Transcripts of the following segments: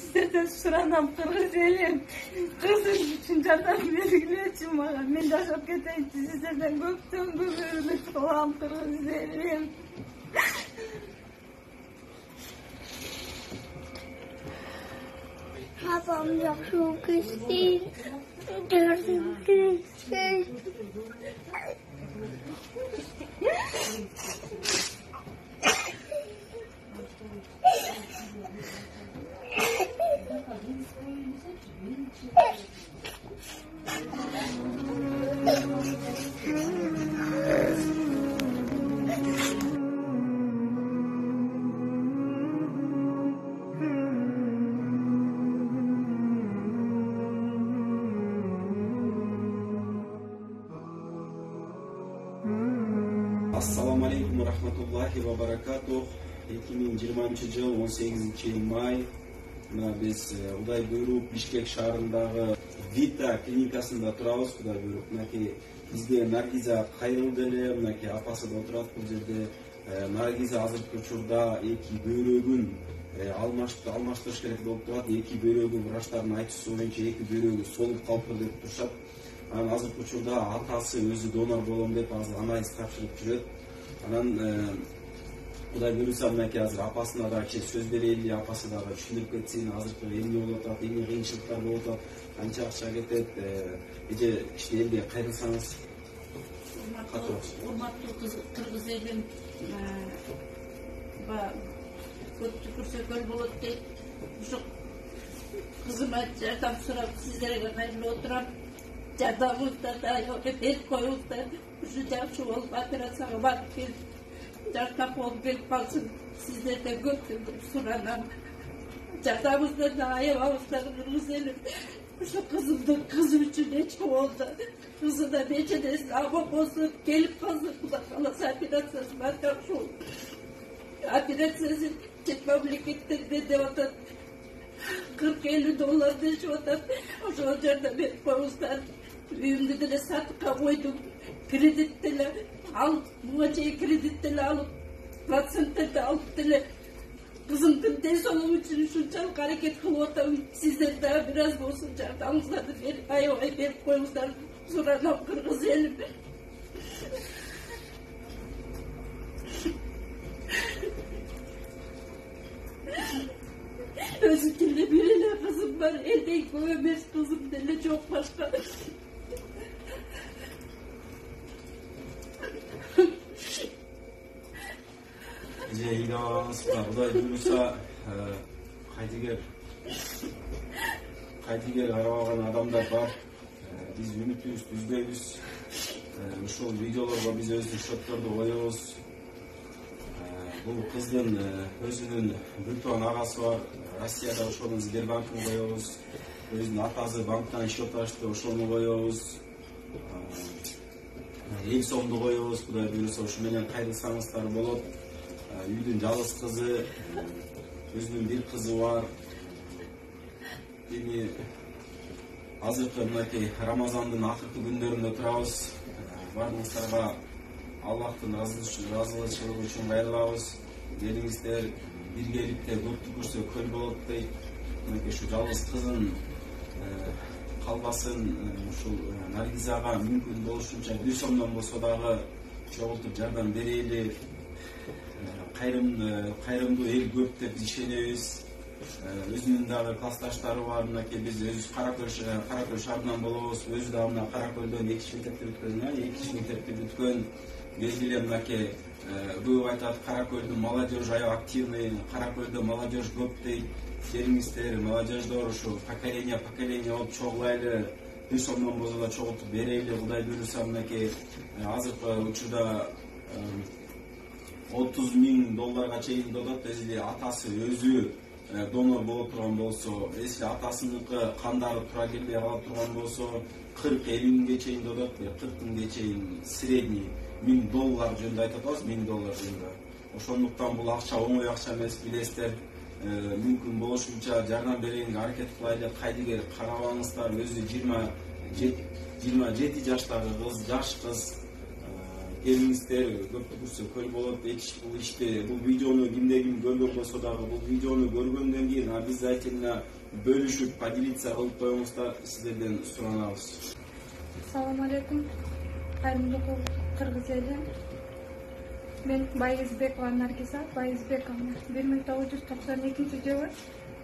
Sizlerden suranam Kırgız elim. Kızım için jardam belgileci bana. Men yaşap keteyim. Sizlerden köpten köpürünü soğam Kırgız elim. Babam çok isteyin. Gördüm ki Assalamu alaikum wa rahmatullahi wa barakatuh. 2020 жыл 18 май biz Құдай бұйырып Бишкек шаарындагы Vita клиникасында турабыз. Құдай бұйырып мынакей бизде Наргиза кайрылды эле, мынакей апасы да отурат бул жерде. Наргиза азыркы учурда эки бөйрөгүн алмаштырыш керек болуп турат. Эки бөйрөгүн врачтардын айтуусу боюнча эки бөйрөгү солуп калыптыр деп турушат. Анан азыркы учурда атасы өзү донор болом деп азыр анализ тапшырып жүрөт. Анан Құдай бұйырса мынакей азыр апасына да сөз берели, апасы дагы түшүндүрүп кетсин, азыркы эмне болуп атат, эмне кыйынчылыктар болуп атат, канча акча кетет, эже кичине элге кайрылсаңыз. Урматтуу кыргыз элим, көптү көрсөкөл болот дейт. Ушу кызыма жардам сурап сиздерге кайрылып отурам. Жардамыңызды да берип коюңуздар. Ушу жакшы болуп операцияга барып келип жардам болуп келип калсын. Сиздерден көп суранам. Жардамыңызды да аябаңыздар кыргыз элим. Ушу кызым үчүн эч болду. Кызы да бечедесин аман болсун, келип калсын. Кудай кааласа операциясы бардак ушул. Операциясы чет мамлекеттерде деп атат. $40-50 дешип атат. Ошол жерде берип коюңуздар. Үйүмдү деле сатыкка койдум. Кредит деле алып, буга чейин кредит деле алып, проценттерди алып деле кызымдын ден соолугу үчүн ушунчалык аракет кылып атам. Сиздер дагы бир аз болсун жардамыңыздарды берип, аябай берип коюңуздар. Суранам кыргыз элим. Өзү деле бир эле кызым бар, элдей көп эмес кызым деле жок башка. Құдай бұйырса кайтигер карап алган адамдар бар. Биз үмүтүбүздү үзбөйбүз. Ушул видеолорго биз өздүк шотторду коебуз. Бул кыздын өзүнүн бир тууган агасы бар. Россияда ошонун Сбербанкын коебуз. Өзүнүн атасы банктан счет ачты, ошону коебуз. Эң сомду коебуз. Кудай буйрса ушу менен кайрылсаңыздар болот. Үйдүн жалгыз кызы, өзүнүн бир кызы бар. Эми азыркы мынакей Рамазандын акыркы күндөрүндө турабыз. Баарыңыздарга Аллахтын ыраазычылыгы үчүн кайрылабыз. Келиңиздер, биргеликте көптү көрсө көл болот дейт. Мынакей ушу жалгыз кызын калбасын, ушул Наргизага мүмкүн болушунча 1 сомдон болсо дагы чогултуп жардам берели. Кайрымдуу эл көп деп ишенебиз. Өзүнүн дагы классташтары бар. Мынакей биз өзүбүз Каракөл шаарынан болобуз. Өзү дагы мына Каракөлдөн 2 мектепти бүткөн. Белгиле мынакей көп айтат, Каракөлдүн молодежь аябай активный, Каракөлдө молодежь көп дейт. Келиңиздер, молодежьдор ушу поколение болуп чогулайлы. 1 сомдон болсо да чогултуп берели. Кудай буйрса мынакей азыркы учурда $30,000 чейин додот. Эси атасы өзү донор болуп турган болсо, эси атасыныкы кандары туура келбей калып турган болсо, $40-50 чейин додот. 40 чейин средний $1,000 жөнүндө айтып атабыз, $1,000 жөнүндө. Ошондуктан бул акча оңой акча эмес, билесиздер. Мүмкүн болушунча жардам берүүгө аракет кылайлы. Кайдыгер карабаңыздар, өзү 27 жаштагы кыз, жаш кыз. келиңиздер көп көрсө көл болот дейт. Бул иште бул видеону кимде ким көргөн болсо дагы бул видеону көргөндөн кийин обязательно бөлүшүп поделиться кылып коюңуздар, сиздерден суранабыз. Assalamu alaikum. Кайрымдуу кыргыз эли. Мен Байызбекова Наргиза, Байызбекова. 1992-жылы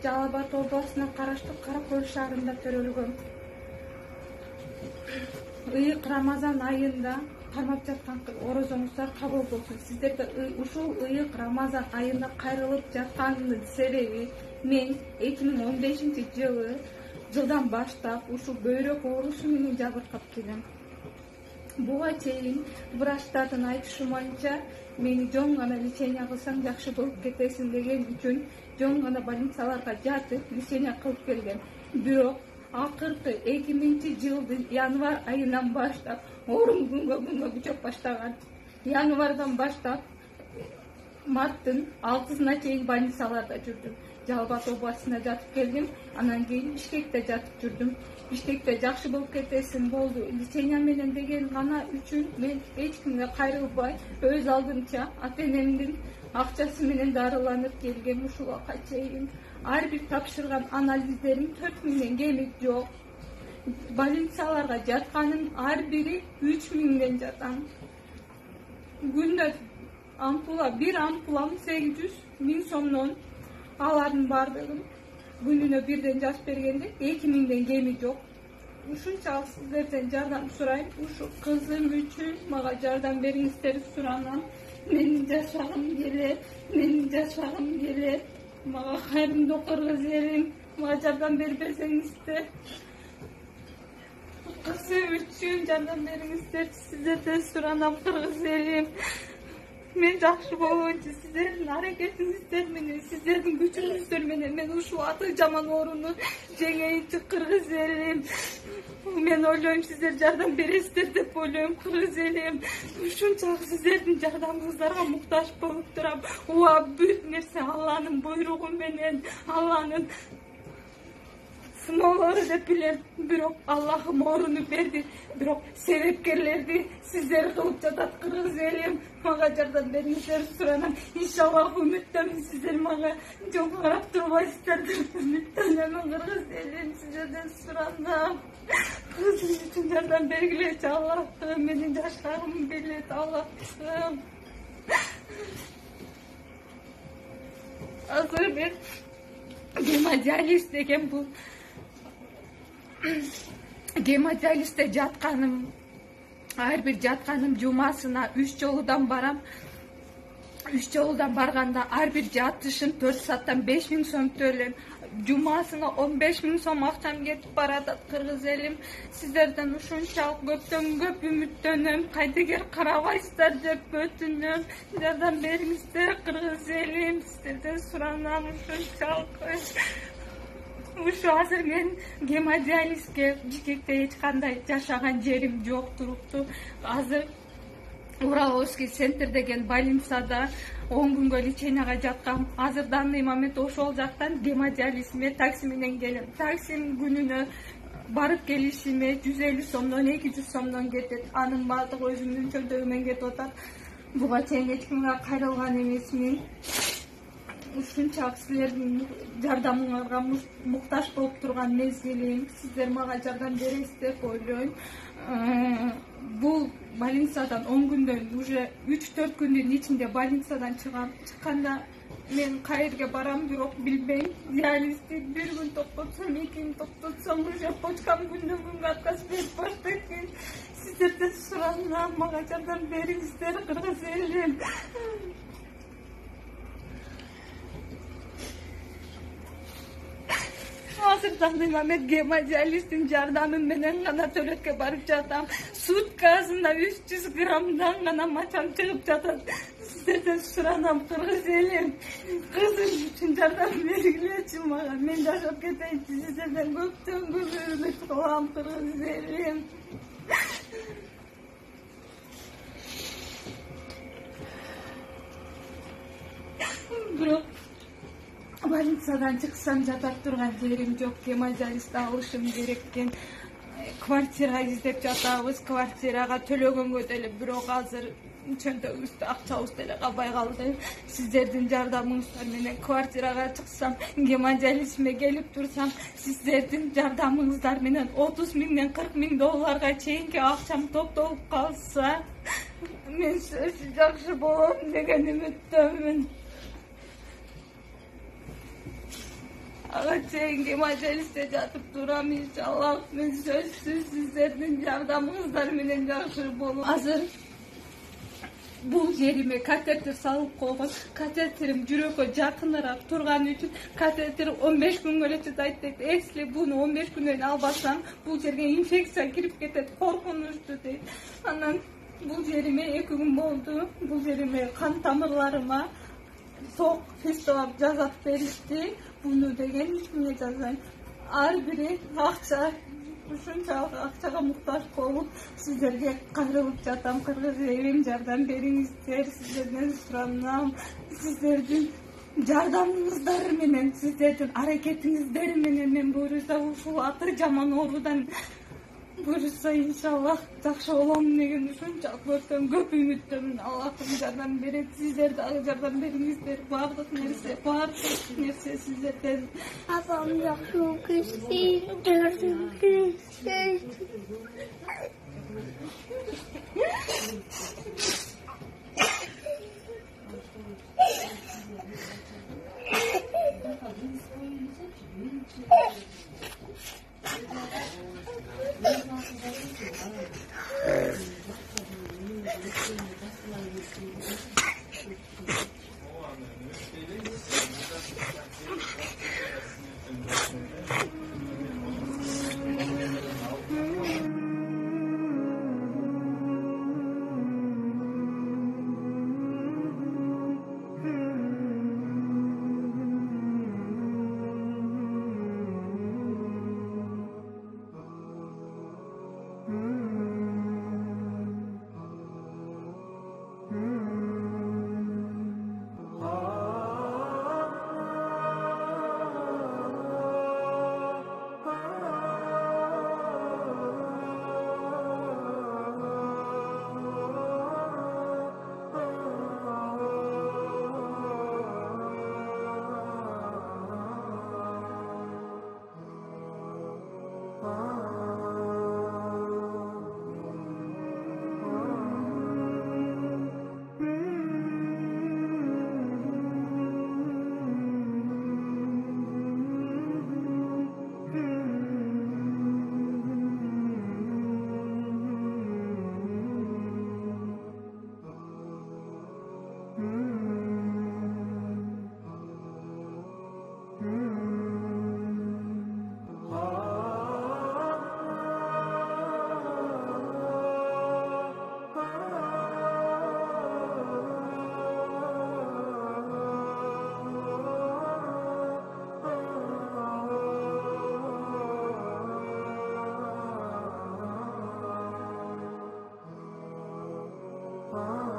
Жалал Абад областына караштуу Каракөл шаарында төрөлгөм. Ыйык Рамазан айында кармап жаткан орозоңуздар кабыл болсун. Сиздерге ушул ыйык Рамазан айында кайрылып жаткандын себеби мен 2015-жылдан баштап ушул бөйрөк оорусу менен жабыркап келем. Буга чейин врачтардын айтышы боюнча мени жөн гана лечение кылсаң жакшы болуп кетесиң деген үчүн жөн гана больницаларга жатып лечение кылып келгем. Бирок акыркы 2000-жылдын январь айынан баштап оорум күнгө күчөп баштаган. Январдан баштап марттын 6-сына чейин больницаларда жүрдүм. Жалал Абад областына жатып келдим, анан кийин Бишкекте жатып жүрдүм. Бишкекте жакшы болуп кетесиң болду. Лечение менен деген гана үчүн мен эч кимге кайрылбай, өз алдымча ата-энемдин акчасы менен дарыланып келгем ушуга чейин. Ар бир тапшырган анализдерим 4000ден кеми жок. Больницаларга жатканым ар бири 3000ден жатам. Күндө бир ампулам 800.000 сомдон. Алардын бардыгын күнүнө бирден жазып бергенде 2000ден кеми жок. Ушунчалык сиздерден жардам сурайм. Ушу кызым үчүн мага жардам бериңиздерди суранам. Менин жашагым келет. Мага кайрымдуу кыргыз элим, мага жардам берип берсеңиздер. Кызым үчүн жардам бериңиздер, сиздерден суранам кыргыз элим. Мен жакшы болуу үчүн сиздердин аракетиңиздер менен, сиздердин күчүңүздөр менен мен ушул аты жаман ооруну жеңейинчи кыргыз элим. Мен ойлойм сиздер жардам бересиздер деп ойлойм кыргыз элим. Ушунчалык сиздердин жардамыңыздарга муктаж болуп турам. Уа бүт нерсе Алланын буйругу менен, Алланын сыноолору деп билем. Бирок Аллахым ооруну берди. Бирок себепкерлерди сиздер кылып жатат кыргыз элим. Мага жардам бериңиздерди суранам. Иншаллах үмүттөмүн, сиздер мага жөн карап турбайсыздар деп үмүттөнөмүн кыргыз элим. Сиздерден суранам. Кызым үчүн жардам бергилечи Аллахым, менин жашагым келет Аллахым. Азыр мен гемодиализ деген бул гемодиализде жатканым, ар бир жатканым жумасына 3 жолудан барам. 3 жолудан барганда ар бир жатышым 4 сааттан 5000 сом төлөйм. Жумасына 15.000 сом акчам кетип баратат кыргыз элим. Сиздерден ушунчалык көптөн көп үмүттөнөм. Кайдыгер карабайсыздар деп өтүнөм. Жардам бериңиздер кыргыз элим. Сиздерден суранам ушунчалык. Ушу азыр мен гемодиализге Бишкекте эч кандай жашаган жерим жок турупту. Азыр Ураловский центр деген больницада 10 күнгө леченияга жаткам. Азыр данный момент ошол жактан гемодиализиме такси менен келем. Таксим күнүнө барып келишиме 150 сомдон 200 сомдон кетет. Анын баардыгы өзүмдүн чөнтөгүмөн кетип атат. Буга чейин эч кимге кайрылган эмесмин. Ушунчалык силердин жардамыңарга муктаж болуп турган мезгилим. Сиздер мага жардам бересиз деп ойлойм. Бул больницадан 10 күндөн уже 3-4 күндүн ичинде больницадан чыкканда мен кайерге барам бирок билбейм. Диализди бир күн токтотсом, 2 күн токтотсом уже почкам күндөн күнгө отказ берип баштайт экен. Сиздерден суранам, мага жардам бериңиздер кыргыз элим. Азырдан момент гемодиализдин жардамы менен гана төлөткө барып жатам. Суткасына 300 граммдан гана мачам чыгып жатат. Сиздерден суранам кыргыз элим. Кызым үчүн жардам бергилечи мага. Мен жашап кетейинчи, сиздерден көптөн көп үмүт кылам кыргыз элим. Бирок больницадан чыксам жатат турган жерим жок. Гемодиализди алышым керек экен. kvartira izdep жатабыз. Kvartirага төлөгөнгө деле бирок азыр чөнтөгүбүздө акчабыз деле калбай калды. Сиздердин жардамыңыздар менен квартирага чыксам, гемодиализиме келип турсам, сиздердин жардамыңыздар менен 30 миңден 40 миң долларга чейинки акчам топтолуп калса, мен сөзсүз жакшы болом деген үмүттөмүн. Ага чейин гемодиализде жатып турам, иншаллах. Мен сөзсүз сиздердин жардамыңыздар менен жакшы болом. Азыр бул жериме катетер салып койгон. Катетерим жүрөккө жакыныраак турган үчүн катетер 15 күнгө эле чыдайт дейт. Если буну 15 күндөн албасам, бул жерге инфекция кирип кетет, коркунучтуу дейт. Анан бул жериме 2 күн болду. Бул жериме кан тамырларыма ток фистолап жазап беришти. Bunu деген ешкімге жазбайм. Ар бири акча, ушунчалык акчага муктаж болуп, сиздерге кайрылып жатам. Кыргыз элим жардам бериңиздер, сиздерден суранам. Сиздердин жардамыңыздар менен, сиздердин аракетиңиздер менен мен буюрса ушул атыр жаман оорудан буюрса иншаллах жакшы болом деген ушунчалык көп үмүттөмүн. Аллахым жардам берет, сиздер дагы жардам бериңиздер. Баардык нерсе сиздерден. Апам жакшы болуп кетсин, жардам бериңиздер. Bye.